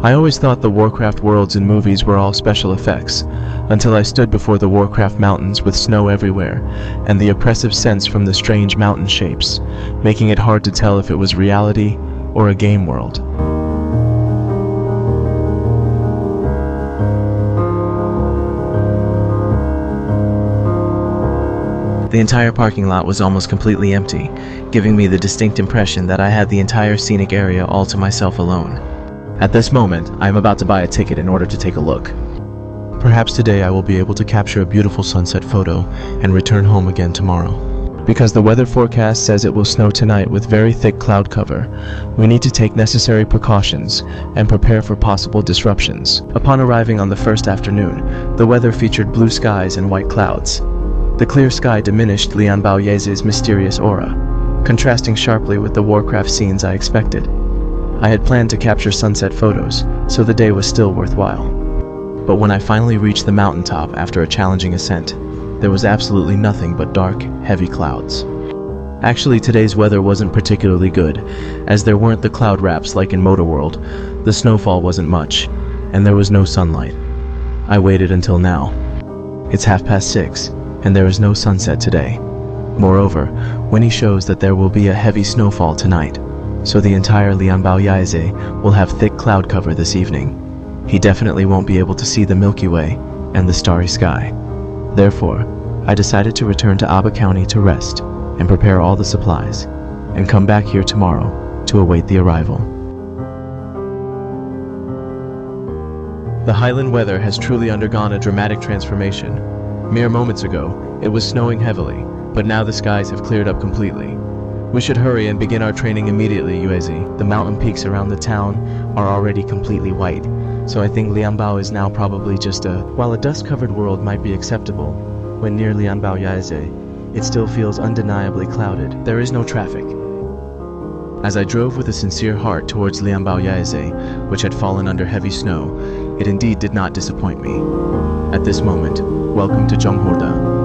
I always thought the Warcraft worlds in movies were all special effects, until I stood before the Warcraft mountains with snow everywhere, and the oppressive sense from the strange mountain shapes, making it hard to tell if it was reality or a game world. The entire parking lot was almost completely empty, giving me the distinct impression that I had the entire scenic area all to myself alone. At this moment, I am about to buy a ticket in order to take a look. Perhaps today I will be able to capture a beautiful sunset photo and return home again tomorrow. Because the weather forecast says it will snow tonight with very thick cloud cover, we need to take necessary precautions and prepare for possible disruptions. Upon arriving on the first afternoon, the weather featured blue skies and white clouds. The clear sky diminished Lian Baoye's mysterious aura, contrasting sharply with the Warcraft scenes I expected. I had planned to capture sunset photos, so the day was still worthwhile. But when I finally reached the mountaintop after a challenging ascent, there was absolutely nothing but dark, heavy clouds. Actually, today's weather wasn't particularly good, as there weren't the cloud wraps like in Motorworld, the snowfall wasn't much, and there was no sunlight. I waited until now. It's 6:30, and there is no sunset today. Moreover, Winnie shows that there will be a heavy snowfall tonight, so the entire Lian Baoye will have thick cloud cover this evening. He definitely won't be able to see the Milky Way and the starry sky. Therefore, I decided to return to Aba County to rest and prepare all the supplies, and come back here tomorrow to await the arrival. The highland weather has truly undergone a dramatic transformation. Mere moments ago, it was snowing heavily, but now the skies have cleared up completely. We should hurry and begin our training immediately, Yuezi. The mountain peaks around the town are already completely white, so I think Lianbao is now probably just While a dust-covered world might be acceptable, when near Lianbao Yaeze, it still feels undeniably clouded. There is no traffic. As I drove with a sincere heart towards Lianbao Yaeze, which had fallen under heavy snow, it indeed did not disappoint me. At this moment, welcome to Zhonghorda.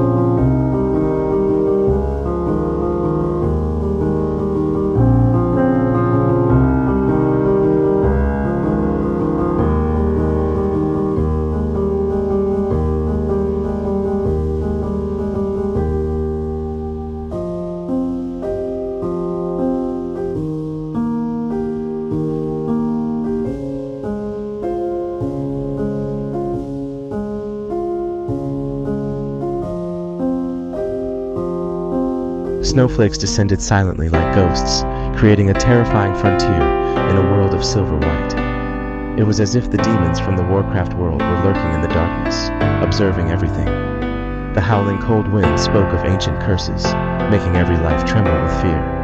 Snowflakes descended silently like ghosts, creating a terrifying frontier in a world of silver white. It was as if the demons from the Warcraft world were lurking in the darkness, observing everything. The howling cold wind spoke of ancient curses, making every life tremble with fear.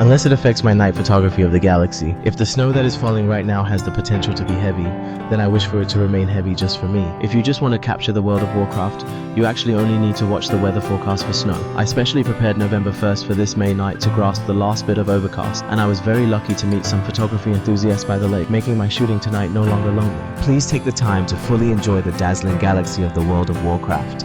Unless it affects my night photography of the galaxy. If the snow that is falling right now has the potential to be heavy, then I wish for it to remain heavy just for me. If you just want to capture the world of Warcraft, you actually only need to watch the weather forecast for snow. I specially prepared November 1st for this May night to grasp the last bit of overcast, and I was very lucky to meet some photography enthusiasts by the lake, making my shooting tonight no longer lonely. Please take the time to fully enjoy the dazzling galaxy of the world of Warcraft.